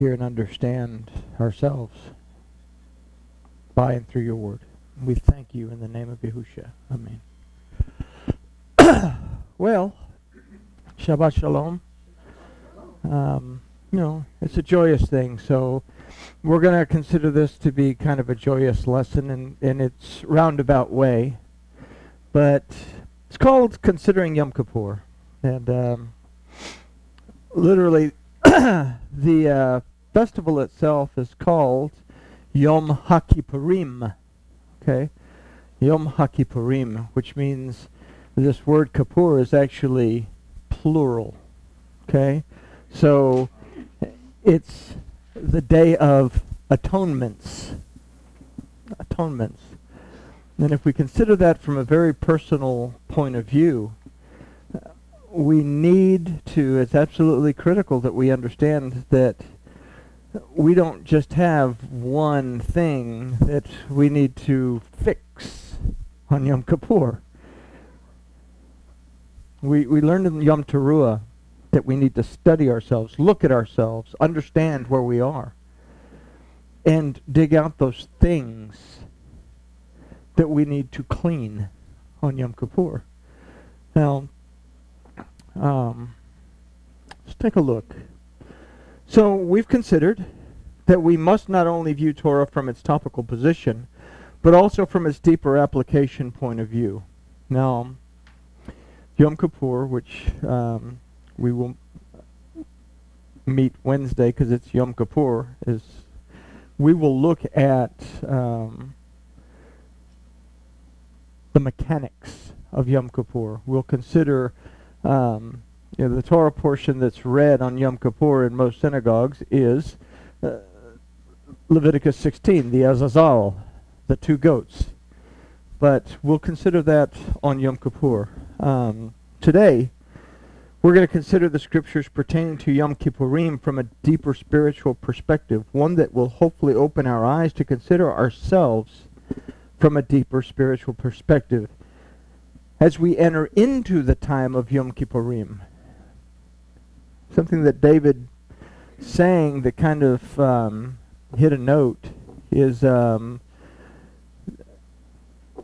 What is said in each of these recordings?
hear and understand ourselves by and through your word. We thank you in the name of Yahusha. Amen. Well, Shabbat Shalom. It's a joyous thing, so we're going to consider this to be kind of a joyous lesson in its roundabout way. But it's called Considering Yom Kippur. And literally, the festival itself is called Yom HaKippurim. Okay? Yom HaKippurim, which means this word Kippur is actually plural. Okay? So it's the day of atonements. Atonements. And if we consider that from a very personal point of view, we need to, it's absolutely critical that we understand that we don't just have one thing that we need to fix on Yom Kippur. We learned in Yom Teruah that we need to study ourselves, look at ourselves, understand where we are, and dig out those things that we need to clean on Yom Kippur. Now, let's take a look. So we've considered that we must not only view Torah from its topical position, but also from its deeper application point of view. Now, Yom Kippur, which we will meet Wednesday because it's Yom Kippur, we will look at the mechanics of Yom Kippur. We'll consider the Torah portion that's read on Yom Kippur in most synagogues is Leviticus 16, the Azazel, the two goats. But we'll consider that on Yom Kippur. Today, we're going to consider the scriptures pertaining to Yom Kippurim from a deeper spiritual perspective, one that will hopefully open our eyes to consider ourselves from a deeper spiritual perspective as we enter into the time of Yom Kippurim. Something that David sang that kind of hit a note is, I'll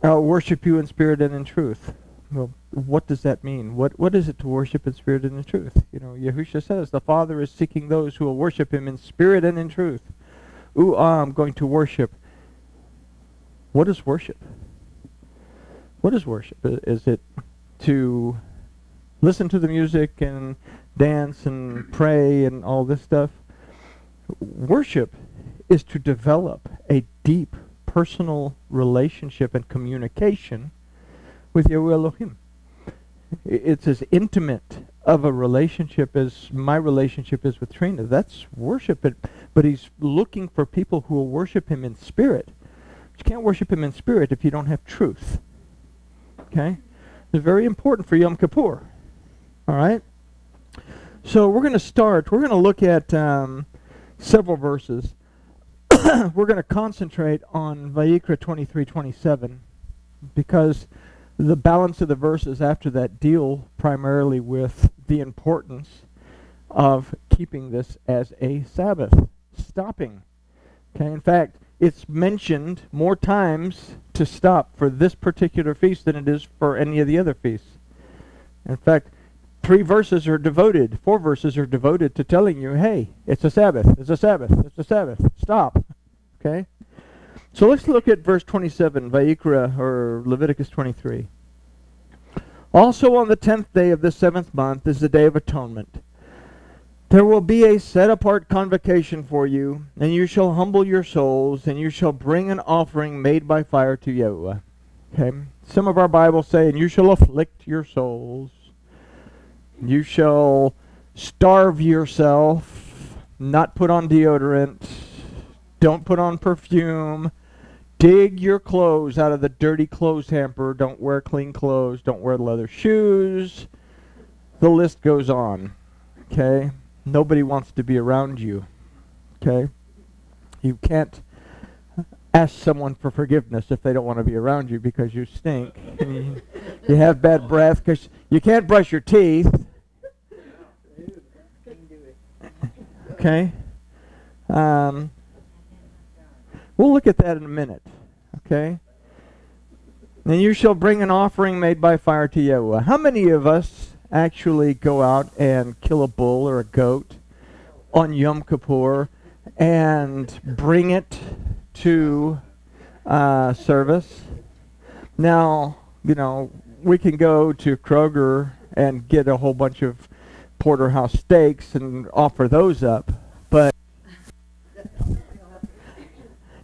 worship you in spirit and in truth. Well, what does that mean? What is it to worship in spirit and in truth? Yahusha says the Father is seeking those who will worship him in spirit and in truth. I'm going to worship. What is worship? What is worship? Is it to listen to the music and dance and pray and all this stuff? Worship is to develop a deep personal relationship and communication with Yahweh Elohim. It's as intimate of a relationship as my relationship is with Trina. That's worship. But he's looking for people who will worship him in spirit. But you can't worship him in spirit if you don't have truth. Okay? It's very important for Yom Kippur. All right? So we're going to look at several verses. We're going to concentrate on Vayikra 23:27 because the balance of the verses after that deal primarily with the importance of keeping this as a Sabbath, stopping. Okay, in fact, it's mentioned more times to stop for this particular feast than it is for any of the other feasts. In fact, 4 verses are devoted to telling you, hey, it's a Sabbath, it's a Sabbath, it's a Sabbath, stop. Okay? So let's look at verse 27, Vayikra, or Leviticus 23. Also on the 10th day of the 7th month is the Day of Atonement. There will be a set-apart convocation for you, and you shall humble your souls, and you shall bring an offering made by fire to Yahweh. Okay? Some of our Bibles say, and you shall afflict your souls. You shall starve yourself, not put on deodorant, don't put on perfume, dig your clothes out of the dirty clothes hamper, don't wear clean clothes, don't wear leather shoes. The list goes on. Okay? Nobody wants to be around you. Okay? You can't ask someone for forgiveness if they don't want to be around you because you stink. And you have bad breath because you can't brush your teeth. Okay? We'll look at that in a minute. Okay? And you shall bring an offering made by fire to Yahuwah. How many of us actually go out and kill a bull or a goat on Yom Kippur and bring it to service? Now, we can go to Kroger and get a whole bunch of porterhouse steaks and offer those up, but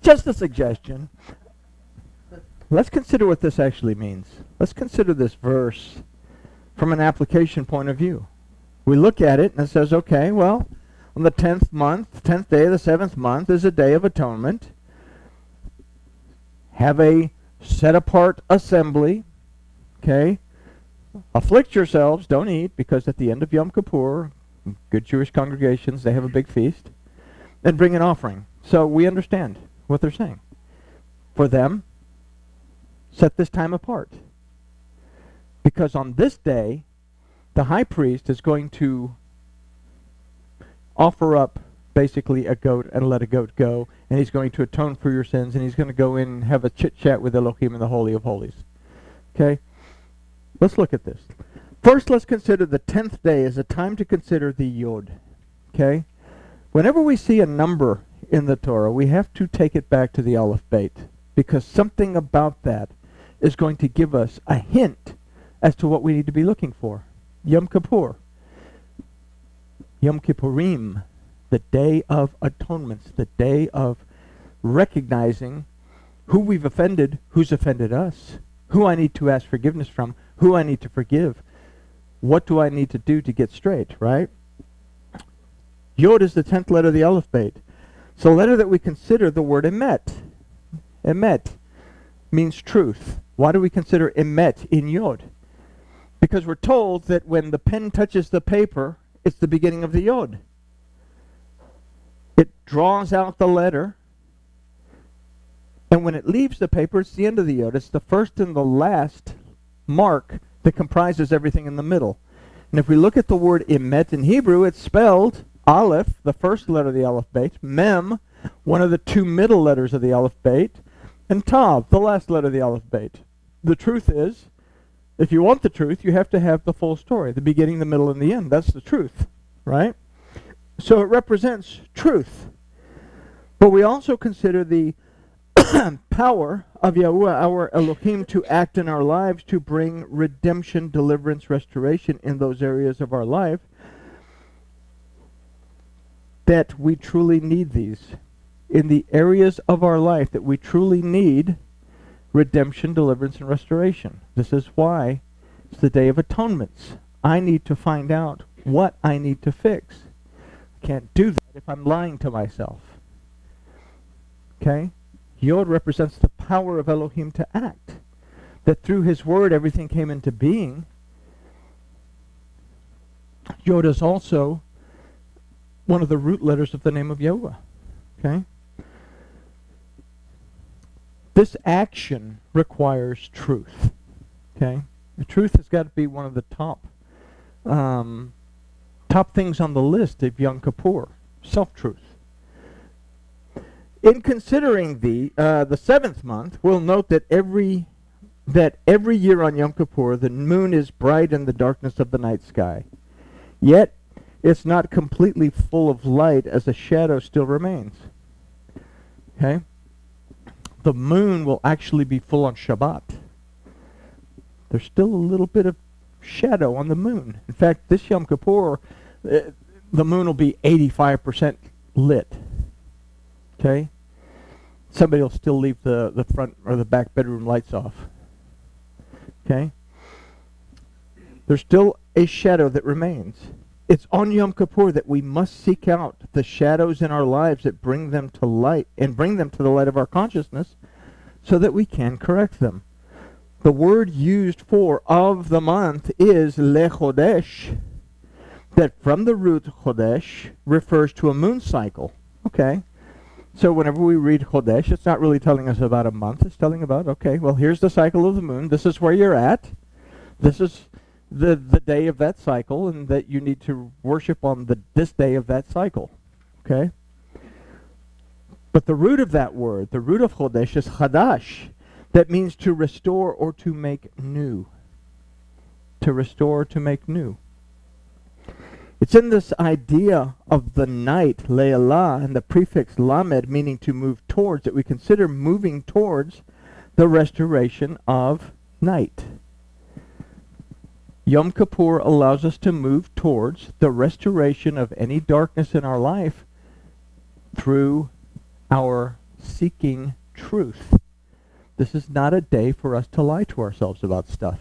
just a suggestion. Let's consider what this actually means. Let's consider this verse from an application point of view. We look at it and it says, okay, well, on the 10th month, 10th day of the 7th month is a day of atonement. Have a set-apart assembly. Okay? Afflict yourselves, don't eat, because at the end of Yom Kippur, good Jewish congregations, they have a big feast. And bring an offering. So we understand what they're saying. For them, set this time apart. Because on this day, the high priest is going to offer up basically a goat and let a goat go, and he's going to atone for your sins, and he's going to go in and have a chit-chat with Elohim in the Holy of Holies. Okay? Let's look at this. First, let's consider the 10th day as a time to consider the Yod. Okay? Whenever we see a number in the Torah, we have to take it back to the Aleph Beit, because something about that is going to give us a hint as to what we need to be looking for. Yom Kippur. Yom Kippurim, the Day of Atonements, the day of recognizing who we've offended, who's offended us, who I need to ask forgiveness from, who I need to forgive, what do I need to do to get straight, right? Yod is the 10th letter of the Aleph Beit. It's a letter that we consider the word emet. Emet means truth. Why do we consider emet in Yod? Because we're told that when the pen touches the paper, it's the beginning of the Yod. It draws out the letter, and when it leaves the paper, it's the end of the Yod. It's the first and the last mark that comprises everything in the middle. And if we look at the word emet in Hebrew, it's spelled Aleph, the first letter of the Aleph Beit, Mem, one of the two middle letters of the Aleph Beit, and Tav, the last letter of the Aleph Beit. The truth is, if you want the truth, you have to have the full story, the beginning, the middle, and the end. That's the truth, right? So it represents truth. But we also consider the power of Yahuwah, our Elohim, to act in our lives to bring redemption, deliverance, restoration in those areas of our life that we truly need these. In the areas of our life that we truly need redemption, deliverance, and restoration. This is why it's the Day of Atonements. I need to find out what I need to fix. I can't do that if I'm lying to myself. Okay? Yod represents the power of Elohim to act. That through his word everything came into being. Yod is also one of the root letters of the name of Yahuwah. Okay? This action requires truth. Okay? The truth has got to be one of the top things on the list of Yom Kippur. Self-truth. In considering the 7th month, we'll note that every year on Yom Kippur, the moon is bright in the darkness of the night sky. Yet, it's not completely full of light, as a shadow still remains. Okay? The moon will actually be full on Shabbat. There's still a little bit of shadow on the moon. In fact, this Yom Kippur, the moon will be 85% lit. Okay? Somebody will still leave the front or the back bedroom lights off. Okay? There's still a shadow that remains. It's on Yom Kippur that we must seek out the shadows in our lives that bring them to light and bring them to the light of our consciousness so that we can correct them. The word used for of the month is lechodesh, that from the root chodesh refers to a moon cycle. Okay? So whenever we read chodesh, it's not really telling us about a month. It's telling about, okay, well, here's the cycle of the moon. This is where you're at. This is the day of that cycle, and that you need to worship on this day of that cycle. Okay? But the root of that word, the root of chodesh, is chadash. That means to restore or to make new. To restore, to make new. It's in this idea of the night, le'elah, and the prefix lamed, meaning to move towards, that we consider moving towards the restoration of night. Yom Kippur allows us to move towards the restoration of any darkness in our life through our seeking truth. This is not a day for us to lie to ourselves about stuff.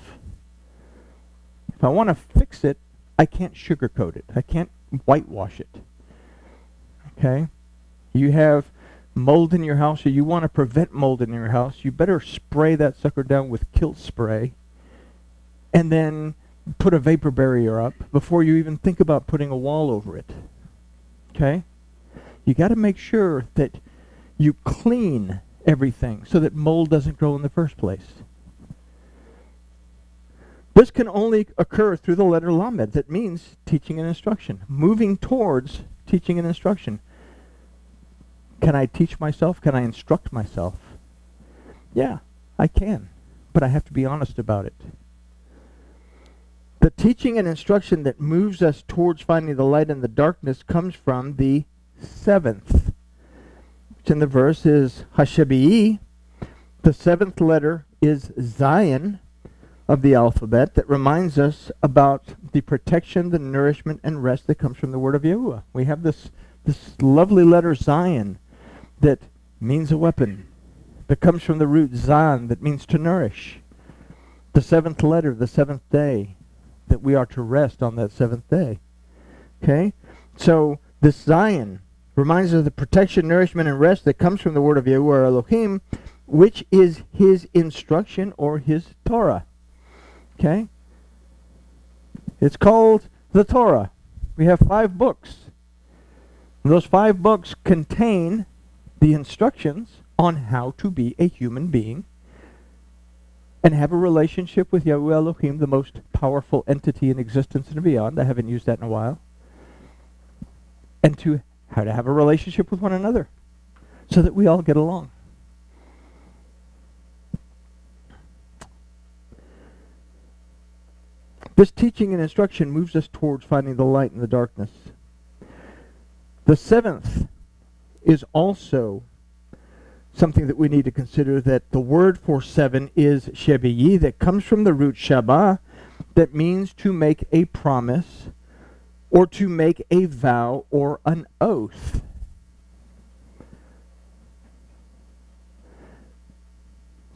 If I want to fix it, I can't sugarcoat it. I can't whitewash it. Okay? You have mold in your house, or you want to prevent mold in your house, you better spray that sucker down with kilt spray and then put a vapor barrier up before you even think about putting a wall over it. Okay? You got to make sure that you clean everything so that mold doesn't grow in the first place. This can only occur through the letter lamed. That means teaching and instruction. Moving towards teaching and instruction. Can I teach myself? Can I instruct myself? Yeah, I can. But I have to be honest about it. The teaching and instruction that moves us towards finding the light in the darkness comes from the seventh. Which in the verse is Hashabi'i. The seventh letter is Zion of the alphabet that reminds us about the protection, the nourishment, and rest that comes from the word of Yahuwah. We have this lovely letter Zion that means a weapon, that comes from the root Zan that means to nourish. The seventh letter, the seventh day, that we are to rest on that seventh day. Okay? So this Zion reminds us of the protection, nourishment, and rest that comes from the word of Yahuwah Elohim, which is his instruction or his Torah. Okay? It's called the Torah. We have 5 books. And those 5 books contain the instructions on how to be a human being and have a relationship with Yahuwah Elohim, the most powerful entity in existence and beyond. I haven't used that in a while. And to how to have a relationship with one another so that we all get along. This teaching and instruction moves us towards finding the light in the darkness. The seventh is also something that we need to consider, that the word for 7 is shebiyi, that comes from the root shabbat, that means to make a promise or to make a vow or an oath.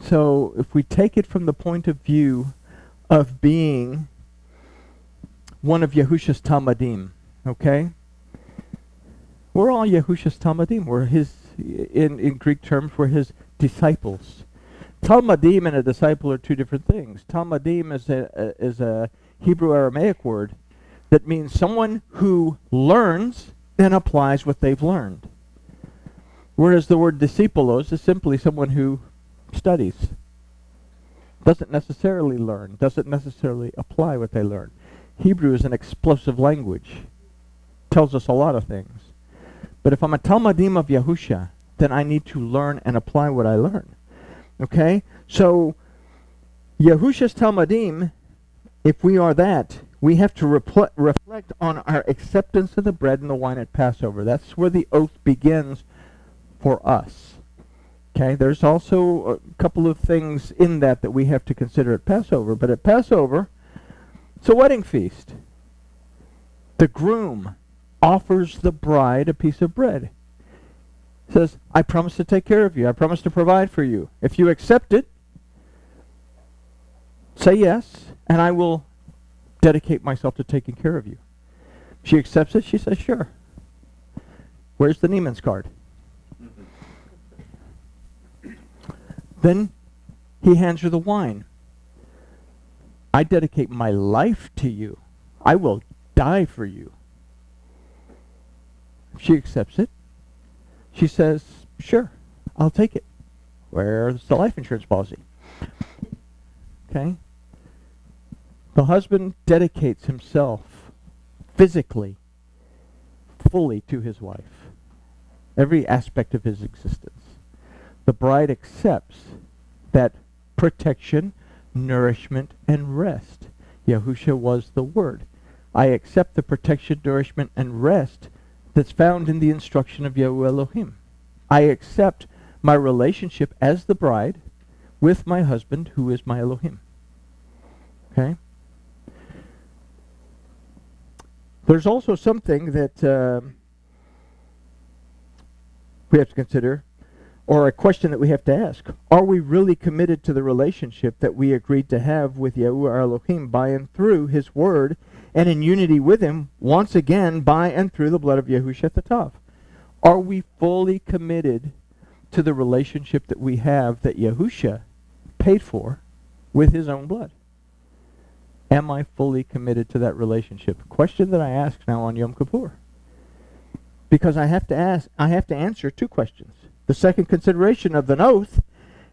So if we take it from the point of view of being one of Yahusha's Talmudim, okay? We're all Yahusha's Talmudim. We're his, in Greek terms, we're his disciples. Talmudim and a disciple are 2 different things. Talmudim is a Hebrew Aramaic word that means someone who learns and applies what they've learned. Whereas the word discípulos is simply someone who studies. Doesn't necessarily learn, doesn't necessarily apply what they learn. Hebrew is an explosive language. Tells us a lot of things. But if I'm a Talmudim of Yahusha, then I need to learn and apply what I learn. Okay? So, Yahusha's Talmudim, if we are that, we have to reflect on our acceptance of the bread and the wine at Passover. That's where the oath begins for us. Okay? There's also a couple of things in that we have to consider at Passover. But at Passover, it's a wedding feast. The groom offers the bride a piece of bread. He says, I promise to take care of you. I promise to provide for you. If you accept it, say yes, and I will dedicate myself to taking care of you. She accepts it. She says, sure. Where's the Neiman's card? Then he hands her the wine. I dedicate my life to you. I will die for you. She accepts it. She says, sure, I'll take it. Where's the life insurance policy? Okay? The husband dedicates himself physically, fully to his wife. every aspect of his existence. The bride accepts that protection, nourishment, and rest. Yahusha was the Word. I accept the protection, nourishment, and rest that's found in the instruction of Yahuwah Elohim. I accept my relationship as the bride with my husband, who is my Elohim. Okay? There's also something that we have to consider, or a question that we have to ask. Are we really committed to the relationship that we agreed to have with Yahuwah Elohim by and through His Word, and in unity with Him, once again, by and through the blood of Yahushua Tatav? Are we fully committed to the relationship that we have that Yahushua paid for with His own blood? Am I fully committed to that relationship? A question that I ask now on Yom Kippur. Because I have to answer two questions. The second consideration of an oath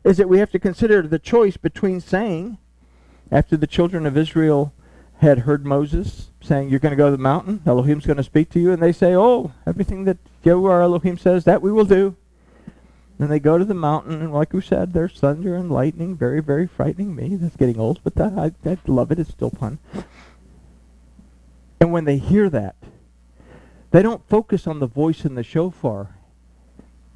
is that we have to consider the choice between saying, after the children of Israel had heard Moses saying, you're going to go to the mountain, Elohim's going to speak to you, and they say, oh, everything that Yahuwah Elohim says, that we will do. And they go to the mountain, and like we said, there's thunder and lightning, very, very frightening me. That's getting old, but I love it. It's still fun. And when they hear that, they don't focus on the voice in the shofar.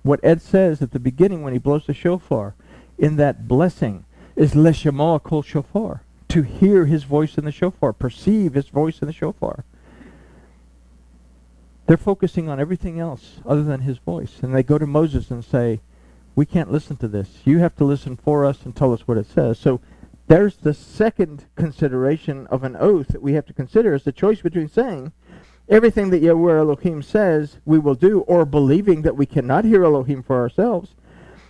What Ed says at the beginning when he blows the shofar, in that blessing, is Leshama kol shofar, to hear his voice in the shofar, perceive his voice in the shofar. They're focusing on everything else other than his voice. And they go to Moses and say, we can't listen to this. You have to listen for us and tell us what it says. So there's the second consideration of an oath that we have to consider, is the choice between saying everything that Yahuwah Elohim says we will do, or believing that we cannot hear Elohim for ourselves,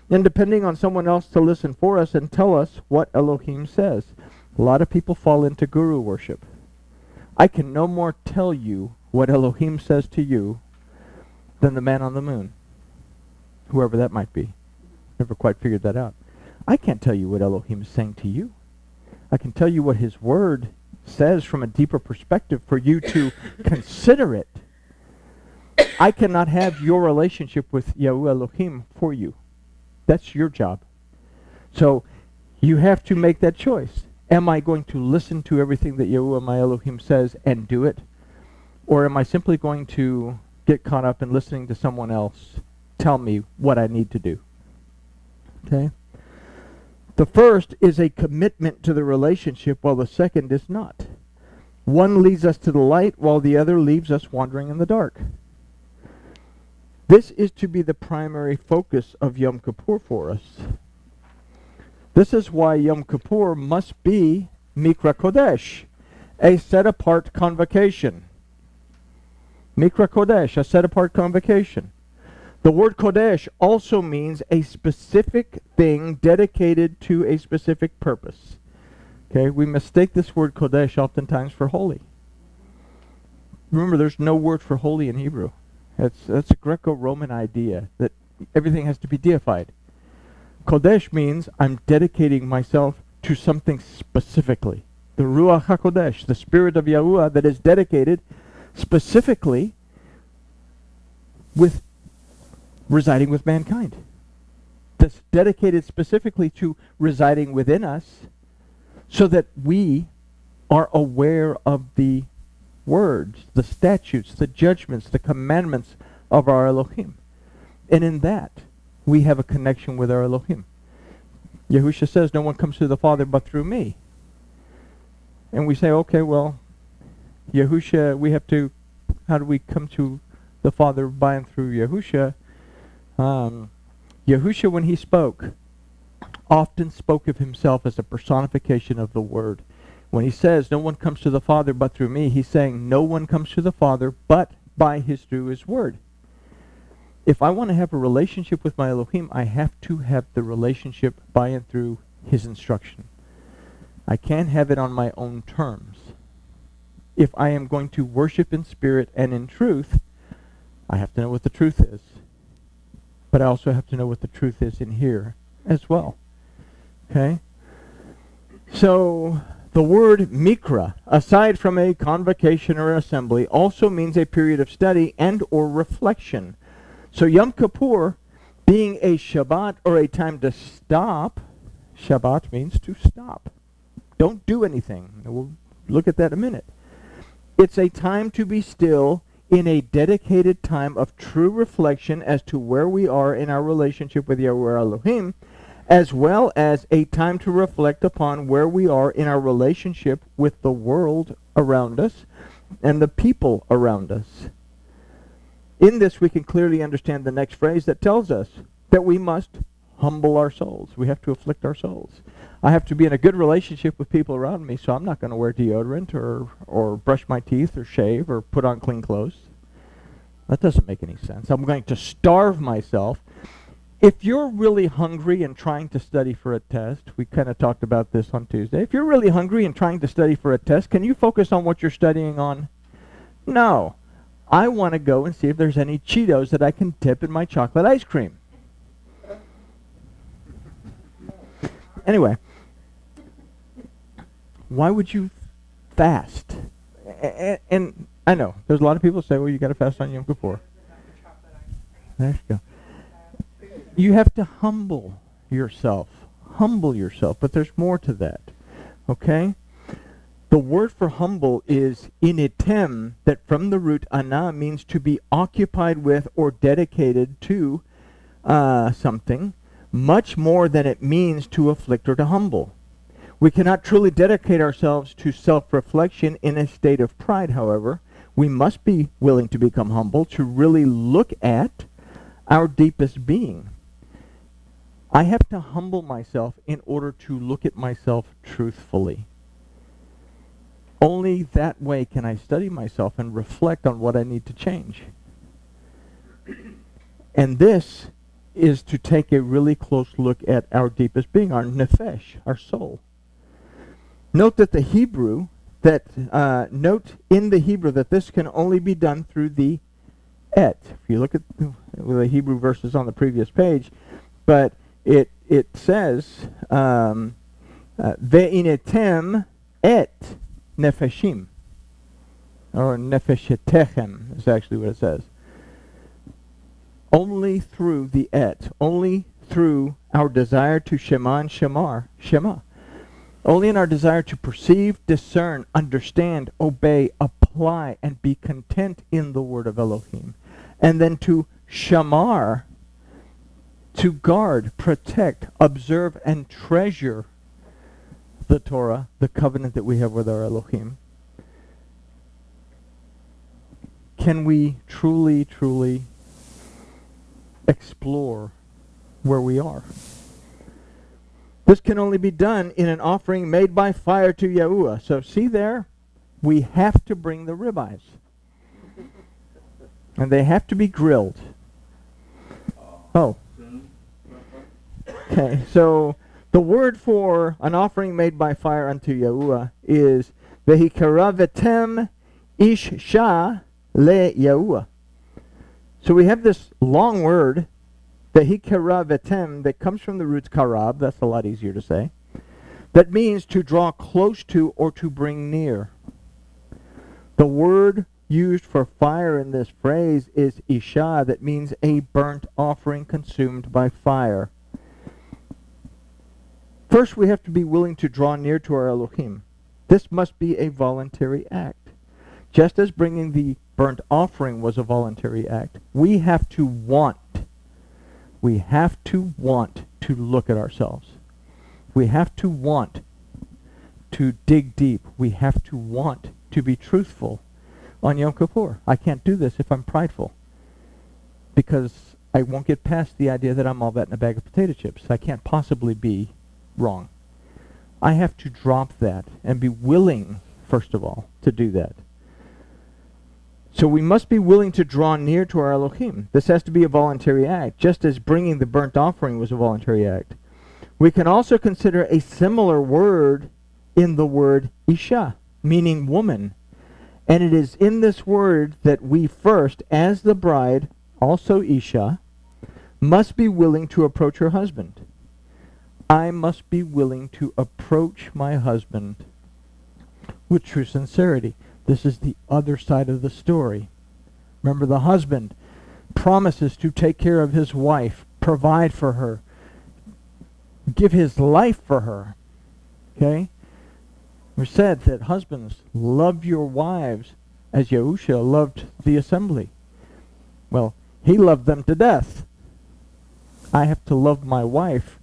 and depending on someone else to listen for us and tell us what Elohim says. A lot of people fall into guru worship. I can no more tell you what Elohim says to you than the man on the moon, whoever that might be. Never quite figured that out. I can't tell you what Elohim is saying to you. I can tell you what his word says from a deeper perspective for you to consider it. I cannot have your relationship with Yahuwah Elohim for you. That's your job. So you have to make that choice. Am I going to listen to everything that Yahuwah my Elohim says and do it? Or am I simply going to get caught up in listening to someone else tell me what I need to do? Okay? The first is a commitment to the relationship, while the second is not. One leads us to the light, while the other leaves us wandering in the dark. This is to be the primary focus of Yom Kippur for us. This is why Yom Kippur must be Mikra Kodesh, a set-apart convocation. Mikra Kodesh, a set-apart convocation. The word Kodesh also means a specific thing dedicated to a specific purpose. Okay, we mistake this word Kodesh oftentimes for holy. Remember, there's no word for holy in Hebrew. That's a Greco-Roman idea that everything has to be deified. Kodesh means I'm dedicating myself to something specifically. The Ruach HaKodesh, the Spirit of Yahuwah that is dedicated specifically with residing with mankind. That's dedicated specifically to residing within us so that we are aware of the words, the statutes, the judgments, the commandments of our Elohim. And in that, we have a connection with our Elohim. Yahushua says, no one comes to the Father but through me. And we say, okay, well, Yahushua, how do we come to the Father by and through Yahushua? Yahushua, when he spoke, often spoke of himself as a personification of the Word. When he says, no one comes to the Father but through me, he's saying, no one comes to the Father but through his Word. If I want to have a relationship with my Elohim, I have to have the relationship by and through his instruction. I can't have it on my own terms. If I am going to worship in spirit and in truth, I have to know what the truth is. But I also have to know what the truth is in here as well. Okay? So, the word mikra, aside from a convocation or assembly, also means a period of study and or reflection. So Yom Kippur, being a Shabbat or a time to stop, Shabbat means to stop. Don't do anything. We'll look at that in a minute. It's a time to be still in a dedicated time of true reflection as to where we are in our relationship with Yahweh Elohim, as well as a time to reflect upon where we are in our relationship with the world around us and the people around us. In this, we can clearly understand the next phrase that tells us that we must humble our souls. We have to afflict our souls. I have to be in a good relationship with people around me, so I'm not going to wear deodorant or brush my teeth or shave or put on clean clothes. That doesn't make any sense. I'm going to starve myself. If you're really hungry and trying to study for a test, we kind of talked about this on Tuesday. If you're really hungry and trying to study for a test, can you focus on what you're studying on? No. I want to go and see if there's any Cheetos that I can dip in my chocolate ice cream. Anyway, why would you fast? And I know, there's a lot of people who say, well, you got to fast on Yom Kippur. There you go. You have to humble yourself. Humble yourself, but there's more to that. Okay? The word for humble is initem, that from the root ana means to be occupied with or dedicated to something, much more than it means to afflict or to humble. We cannot truly dedicate ourselves to self-reflection in a state of pride, however. We must be willing to become humble, to really look at our deepest being. I have to humble myself in order to look at myself truthfully. Only that way can I study myself and reflect on what I need to change. And this is to take a really close look at our deepest being, our nefesh, our soul. Note that in the Hebrew that this can only be done through the et. If you look at the Hebrew verses on the previous page, but it says ve'initem et nefeshim, or nefeshetechem is actually what it says. Only through the et, only through our desire to shema and shema. Only in our desire to perceive, discern, understand, obey, apply, and be content in the word of Elohim. And then to shamar, to guard, protect, observe, and treasure the Torah, the covenant that we have with our Elohim. Can we truly, truly explore where we are? This can only be done in an offering made by fire to Yahuwah. So see there, we have to bring the ribeyes. And they have to be grilled. Oh. Okay, so the word for an offering made by fire unto Yahuwah is vehikaravetem ishsha le Yahuwah. So we have this long word, vehikaravetem, that comes from the roots karab, that's a lot easier to say, that means to draw close to or to bring near. The word used for fire in this phrase is isha, that means a burnt offering consumed by fire. First, we have to be willing to draw near to our Elohim. This must be a voluntary act. Just as bringing the burnt offering was a voluntary act, we have to want to look at ourselves. We have to want to dig deep. We have to want to be truthful on Yom Kippur. I can't do this if I'm prideful, because I won't get past the idea that I'm all that in a bag of potato chips. I can't possibly be wrong. I have to drop that and be willing, first of all, to do that. So we must be willing to draw near to our Elohim. This has to be a voluntary act, just as bringing the burnt offering was a voluntary act. We can also consider a similar word in the word isha, meaning woman. And it is in this word that we first, as the bride, also isha, must be willing to approach her husband. I must be willing to approach my husband with true sincerity. This is the other side of the story. Remember, the husband promises to take care of his wife, provide for her, give his life for her. Okay? We said that husbands, love your wives as Yahusha loved the assembly. Well, he loved them to death. I have to love my wife,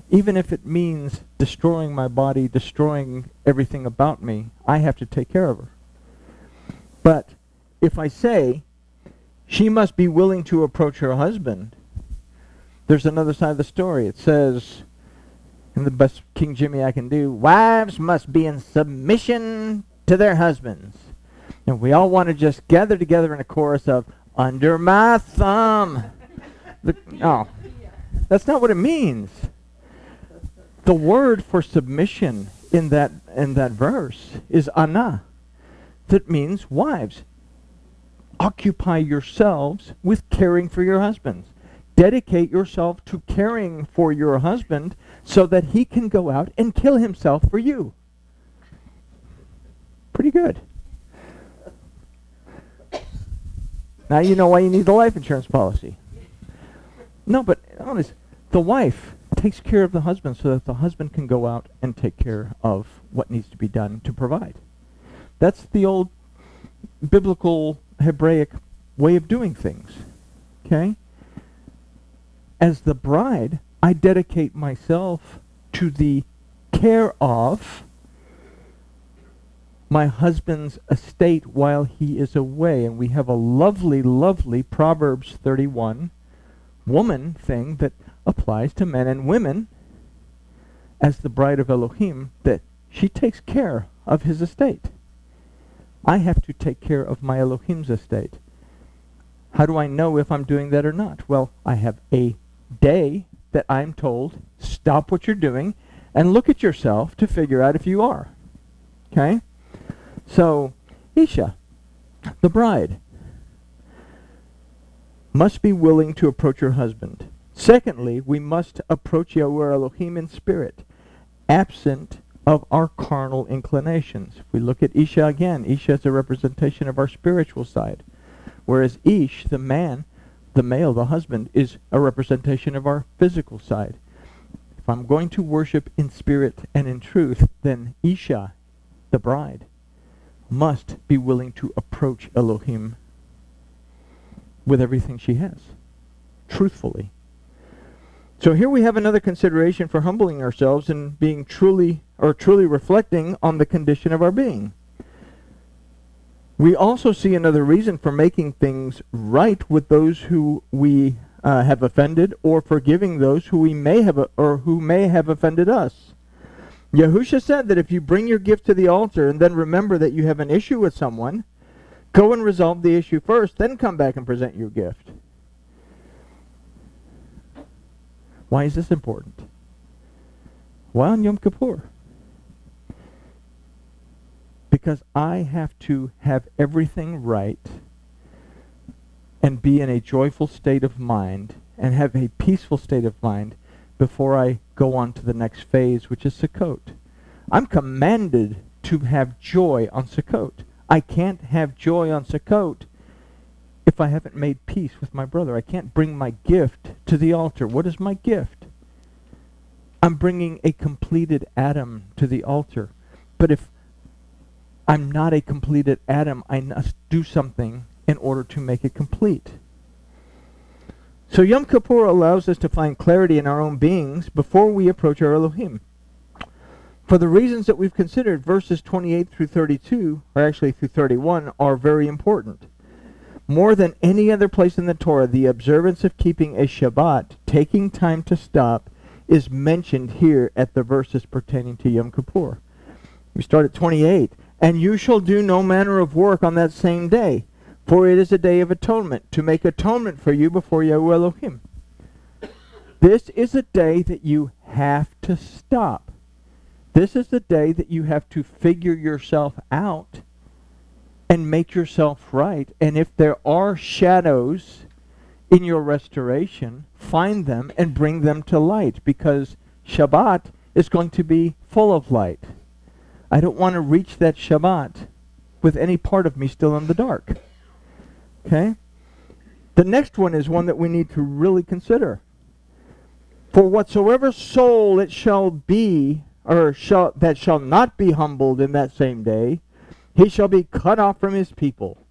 even if it means destroying my body, destroying everything about me. I have to take care of her. But if I say she must be willing to approach her husband, there's another side of the story. It says, in the best King Jimmy I can do, wives must be in submission to their husbands. And we all want to just gather together in a chorus of, under my thumb. No, that's not what it means. The word for submission in that verse is ana. That means wives. Occupy yourselves with caring for your husbands. Dedicate yourself to caring for your husband so that he can go out and kill himself for you. Pretty good. Now you know why you need the life insurance policy. No, but honest, the wife takes care of the husband so that the husband can go out and take care of what needs to be done to provide. That's the old biblical Hebraic way of doing things. Okay? As the bride, I dedicate myself to the care of my husband's estate while he is away. And we have a lovely, lovely Proverbs 31 woman thing that applies to men and women as the bride of Elohim, that she takes care of his estate. I have to take care of my Elohim's estate. How do I know if I'm doing that or not? Well, I have a day that I'm told, stop what you're doing and look at yourself to figure out if you are. Okay? So, Isha, the bride, must be willing to approach her husband. Secondly, we must approach Yahuwah Elohim in spirit, absent of our carnal inclinations. If we look at Isha again, Isha is a representation of our spiritual side, whereas Ish, the man, the male, the husband, is a representation of our physical side. If I'm going to worship in spirit and in truth, then Isha, the bride, must be willing to approach Elohim with everything she has, truthfully. So here we have another consideration for humbling ourselves and being truly reflecting on the condition of our being. We also see another reason for making things right with those who we have offended, or forgiving those who we may have who may have offended us. Yahusha said that if you bring your gift to the altar and then remember that you have an issue with someone, go and resolve the issue first, then come back and present your gift. Why is this important? Why on Yom Kippur? Because I have to have everything right and be in a joyful state of mind and have a peaceful state of mind before I go on to the next phase, which is Sukkot. I'm commanded to have joy on Sukkot. I can't have joy on Sukkot if I haven't made peace with my brother. I can't bring my gift to the altar. What is my gift? I'm bringing a completed Adam to the altar. But if I'm not a completed Adam, I must do something in order to make it complete. So Yom Kippur allows us to find clarity in our own beings before we approach our Elohim. For the reasons that we've considered, verses 28 through 32, or actually through 31, are very important. More than any other place in the Torah, the observance of keeping a Shabbat, taking time to stop, is mentioned here at the verses pertaining to Yom Kippur. We start at 28. And you shall do no manner of work on that same day, for it is a day of atonement, to make atonement for you before Yahuwah Elohim. This is a day that you have to stop. This is the day that you have to figure yourself out and make yourself right. And if there are shadows in your restoration, find them and bring them to light, because Shabbat is going to be full of light. I don't want to reach that Shabbat with any part of me still in the dark. Okay? The next one is one that we need to really consider. For whatsoever soul it shall be, that shall not be humbled in that same day, he shall be cut off from his people.